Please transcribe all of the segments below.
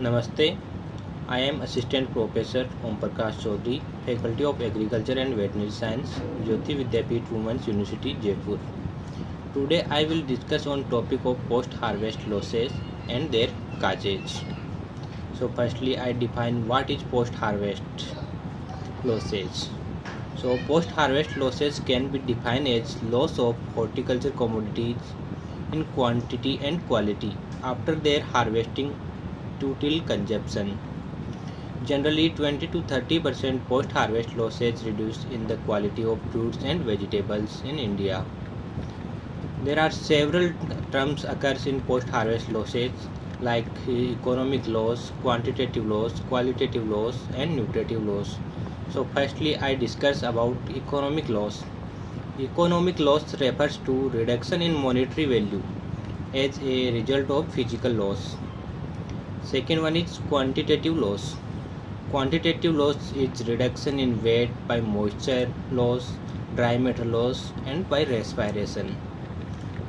Namaste. I am Assistant Professor Om Prakash Chaudhary, Faculty of Agriculture and Veterinary Science, Jyoti Vidyapeeth Women's University, Jaipur. Today I will discuss on topic of post-harvest losses and their causes. So firstly I define what is post-harvest losses. So post-harvest losses can be defined as loss of horticulture commodities in quantity and quality after their harvesting to till consumption. Generally, 20 to 30% post-harvest losses reduced in the quality of fruits and vegetables in India. There are several terms occurs in post-harvest losses like economic loss, quantitative loss, qualitative loss, and nutritive loss. So, firstly, I discuss about economic loss. Economic loss refers to reduction in monetary value as a result of physical loss. Second one is quantitative loss. Quantitative loss is reduction in weight by moisture loss, dry matter loss, and by respiration.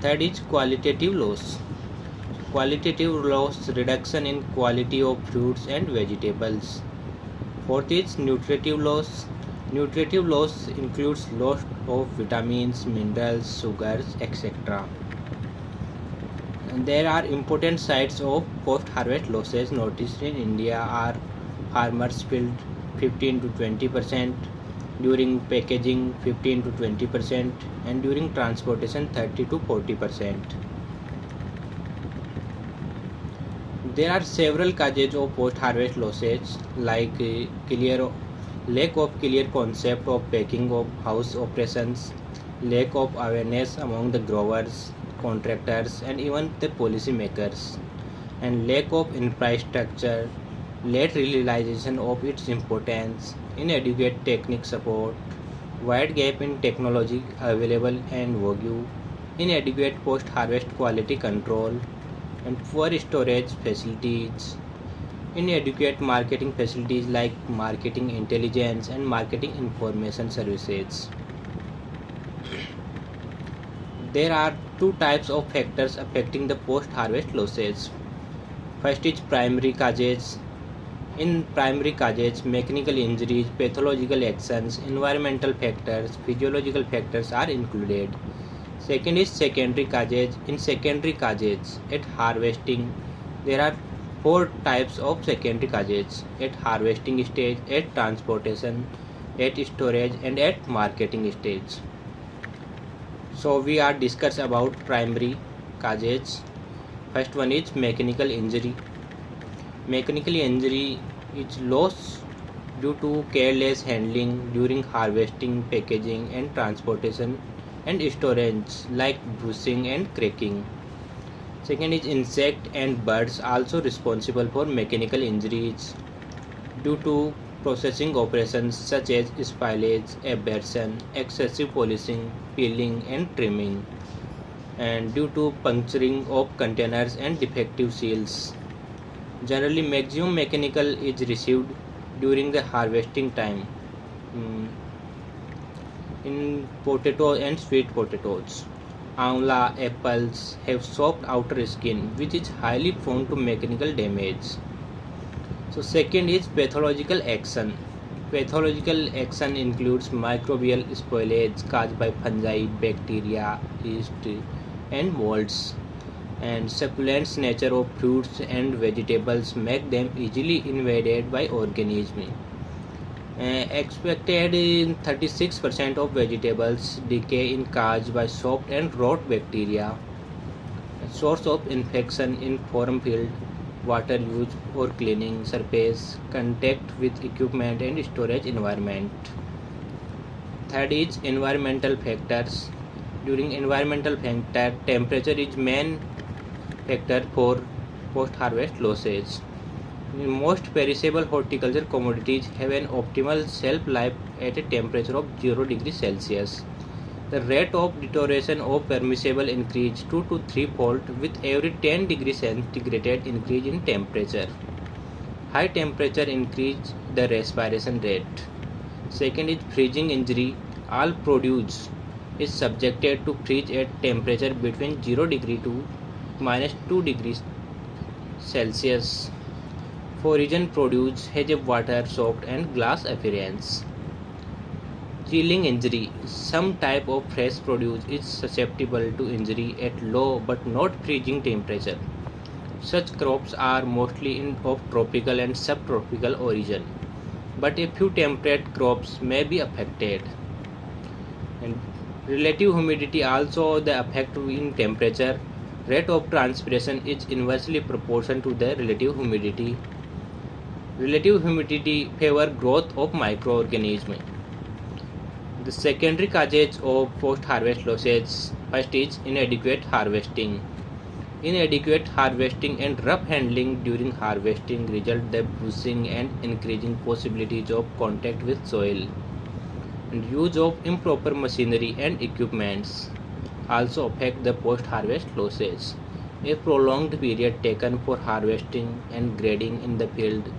Third is qualitative loss. Qualitative loss reduction in quality of fruits and vegetables. Fourth is nutritive loss. Nutritive loss includes loss of vitamins, minerals, sugars, etc. And there are important sites of post-harvest losses noticed in India are farmers spilled 15 to 20%, during packaging 15 to 20%, and during transportation 30 to 40%. There are several causes of post-harvest losses like lack of clear concept of packing of house operations, lack of awareness among the growers, contractors, and even the policy makers, and lack of infrastructure, late realization of its importance, inadequate technique support, wide gap in technology available and value, inadequate post-harvest quality control, and poor storage facilities, inadequate marketing facilities like marketing intelligence and marketing information services. There are two types of factors affecting the post-harvest losses. First is primary causes. In primary causes, mechanical injuries, pathological actions, environmental factors, physiological factors are included. Second is secondary causes. In secondary causes, at harvesting, there are four types of secondary causes: at harvesting stage, at transportation, at storage, and at marketing stage. So we are discuss about primary causes. First one is mechanical injury. Mechanical injury is loss due to careless handling during harvesting, packaging, and transportation and storage like bruising and cracking. Second is insect and birds also responsible for mechanical injuries due to processing operations such as spillage, abrasion, excessive polishing, peeling, and trimming, and due to puncturing of containers and defective seals. Generally, maximum mechanical is received during the harvesting time. In potato and sweet potatoes, amla apples have soft outer skin which is highly prone to mechanical damage. So second is pathological action. Pathological action includes microbial spoilage caused by fungi, bacteria, yeast, and molds, and succulent nature of fruits and vegetables make them easily invaded by organisms. Expected in 36% of vegetables decay in caused by soft and rot bacteria. Source of infection in farm field, water use or cleaning surface, contact with equipment and storage environment. Third is environmental factors. During environmental factor, temperature is main factor for post-harvest losses. Most perishable horticulture commodities have an optimal shelf life at a temperature of 0 degrees Celsius. The rate of deterioration of permissible increase 2 to 3 fold with every 10 degrees centigrade increase in temperature. High temperature increase the respiration rate. Second is freezing injury. All produce is subjected to freeze at temperature between 0 degree to -2 degrees Celsius. Foreign produce has a water, soft and glass appearance. Chilling injury. Some type of fresh produce is susceptible to injury at low but not freezing temperature. Such crops are mostly of tropical and subtropical origin, but a few temperate crops may be affected. And relative humidity also the effect in temperature. Rate of transpiration is inversely proportional to the relative humidity. Relative humidity favor growth of microorganisms. The secondary causes of post-harvest losses. First is inadequate harvesting. Inadequate harvesting and rough handling during harvesting result the bruising and increasing possibilities of contact with soil. And use of improper machinery and equipments also affect the post-harvest losses. A prolonged period taken for harvesting and grading in the field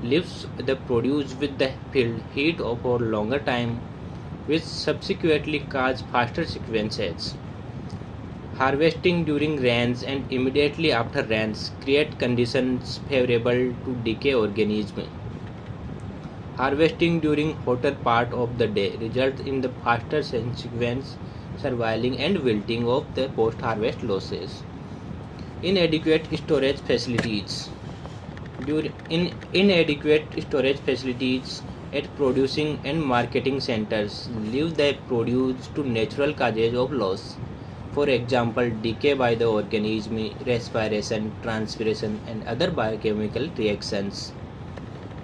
leaves the produce with the field heat for longer time, which subsequently cause faster sequences. Harvesting during rains and immediately after rains create conditions favorable to decay organisms. Harvesting during hotter part of the day results in the faster sequence surviving and wilting of the post-harvest losses. Inadequate storage facilities. Inadequate storage facilities at producing and marketing centers leave the produce to natural causes of loss. For example, decay by the organism, respiration, transpiration, and other biochemical reactions.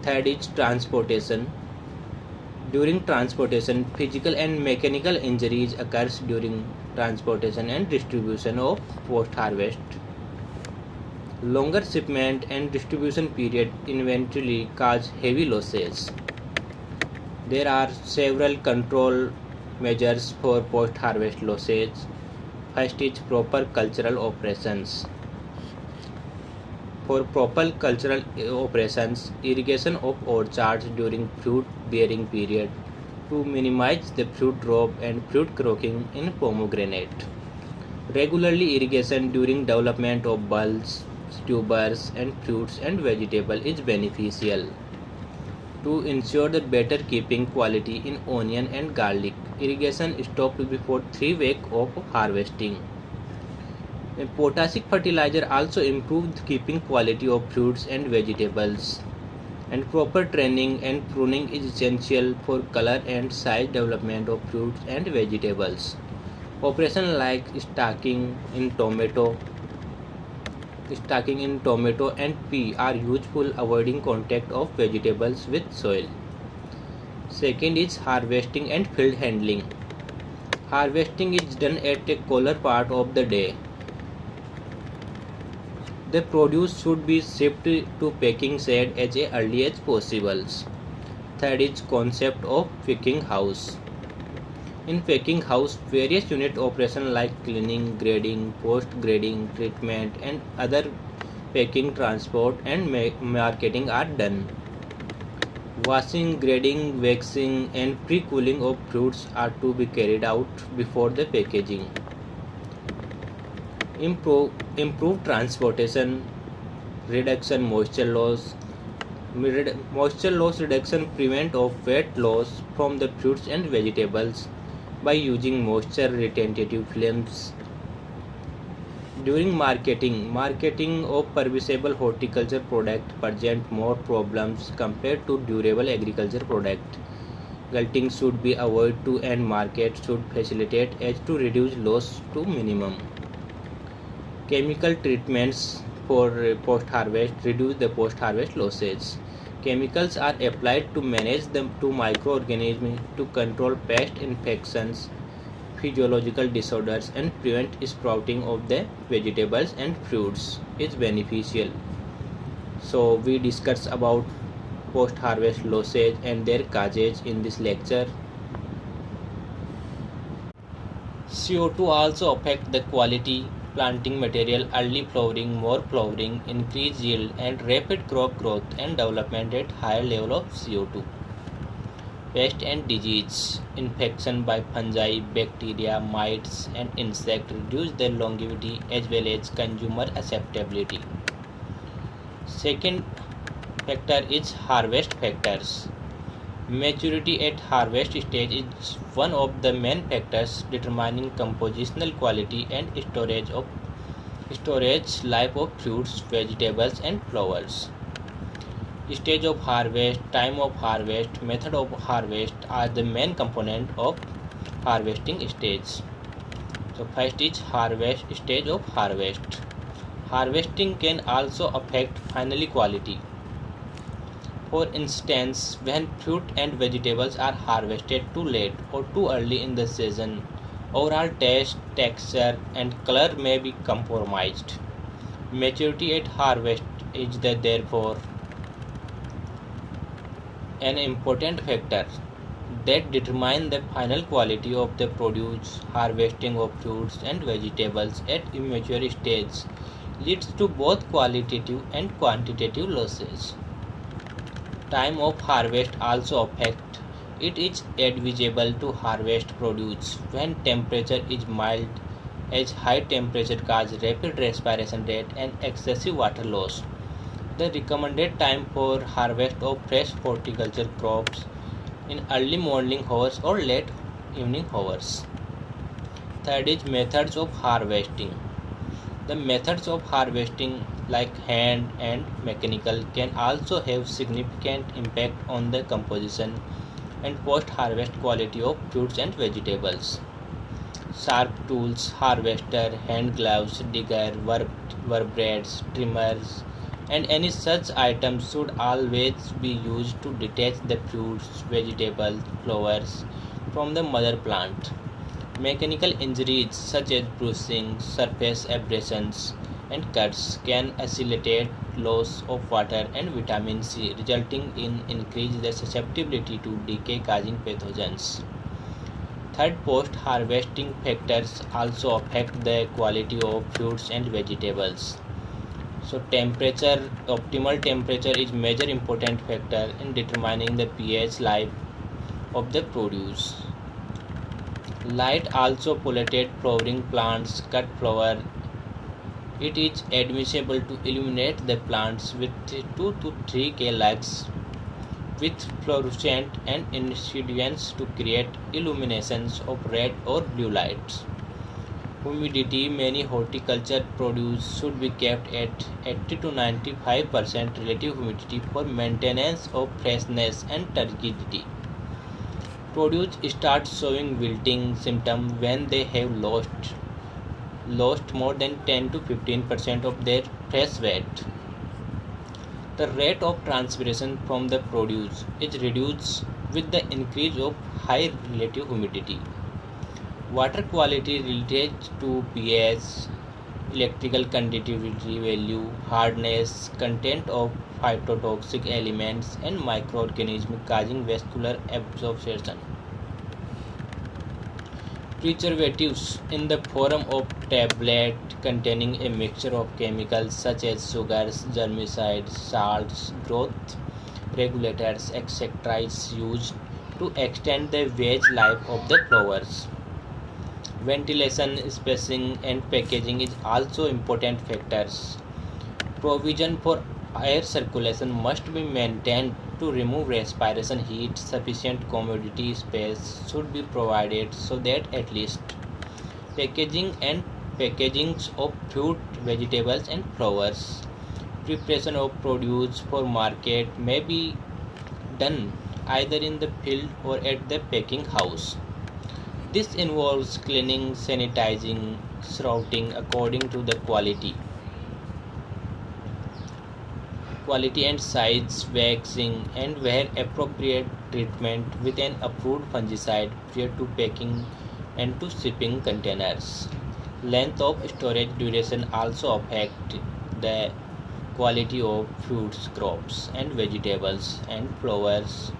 Third is transportation. During transportation, physical and mechanical injuries occurs during transportation and distribution of post-harvest. Longer shipment and distribution period eventually cause heavy losses. There are several control measures for post-harvest losses. First is proper cultural operations. For proper cultural operations, irrigation of orchards during fruit bearing period to minimize the fruit drop and fruit croaking in pomegranate. Regularly irrigation during development of bulbs, tubers and fruits and vegetables is beneficial. To ensure the better keeping quality in onion and garlic, irrigation stopped before 3 weeks of harvesting. A potassic fertilizer also improved keeping quality of fruits and vegetables. And proper training and pruning is essential for color and size development of fruits and vegetables. Operations like stacking in tomato and pea are useful avoiding contact of vegetables with soil. Second is harvesting and field handling. Harvesting is done at a cooler part of the day. The produce should be shipped to packing shed as early as possible. Third is concept of packing house. In packing house, various unit operations like cleaning, grading, post-grading, treatment and other packing, transport and marketing are done. Washing, grading, waxing and pre-cooling of fruits are to be carried out before the packaging. Improve transportation, reduction moisture loss. Moisture loss reduction prevent of wet loss from the fruits and vegetables by using moisture retentive films. During marketing of perishable horticulture product present more problems compared to durable agriculture product. Gulting should be avoided to and market should facilitate as to reduce loss to minimum. Chemical treatments for post-harvest reduce the post-harvest losses. Chemicals are applied to manage the microorganisms to control pest infections, physiological disorders and prevent sprouting of the vegetables and fruits is beneficial. So we discussed about post-harvest losses and their causes in this lecture. CO2 also affect the quality planting material, early flowering, more flowering, increased yield and rapid crop growth and development at higher level of CO2. Pest and disease. Infection by fungi, bacteria, mites and insects reduce their longevity as well as consumer acceptability. Second factor is harvest factors. Maturity at harvest stage is one of the main factors determining compositional quality and storage life of fruits, vegetables and flowers. Stage of harvest, time of harvest, method of harvest are the main component of harvesting stage. So first is harvest stage of harvest. Harvesting can also affect final quality. For instance, when fruit and vegetables are harvested too late or too early in the season, overall taste, texture and color may be compromised. Maturity at harvest is therefore an important factor that determines the final quality of the produce. Harvesting of fruits and vegetables at immature stage leads to both qualitative and quantitative losses. Time of harvest also affects. It is advisable to harvest produce when temperature is mild, as high temperature cause rapid respiration rate and excessive water loss. The recommended time for harvest of fresh horticulture crops in early morning hours or late evening hours. Third is methods of harvesting. The methods of harvesting like hand and mechanical can also have significant impact on the composition and post-harvest quality of fruits and vegetables. Sharp tools, harvester, hand gloves, digger, work blades, trimmers, and any such items should always be used to detach the fruits, vegetables, flowers from the mother plant. Mechanical injuries such as bruising, surface abrasions, and cuts can facilitate loss of water and vitamin C, resulting in increased susceptibility to decay causing pathogens. Third, post-harvesting factors also affect the quality of fruits and vegetables. So optimal temperature is major important factor in determining the pH life of the produce. Light also polluted flowering plants cut flower. It is advisable to illuminate the plants with 2 to 3 K lights with fluorescent and incidents to create illuminations of red or blue lights. Humidity. Many horticulture produce should be kept at 80 to 95% relative humidity for maintenance of freshness and turgidity. Produce start showing wilting symptoms when they have lost more than 10 to 15% of their fresh weight. The rate of transpiration from the produce is reduced with the increase of high relative humidity. Water quality related to pH, electrical conductivity value, hardness, content of phytotoxic elements, and microorganisms causing vascular absorption. Preservatives in the form of tablet containing a mixture of chemicals such as sugars, germicides, salts, growth regulators, etc. is used to extend the veg life of the flowers. Ventilation, spacing and packaging is also important factors. Provision for air circulation must be maintained to remove respiration heat. Sufficient commodity space should be provided so that at least packagings of fruit, vegetables and flowers. Preparation of produce for market may be done either in the field or at the packing house. This involves cleaning, sanitizing, sorting according to the quality and size, waxing, and where appropriate treatment with an approved fungicide prior to packing and to shipping containers. Length of storage duration also affect the quality of fruits, crops, and vegetables and flowers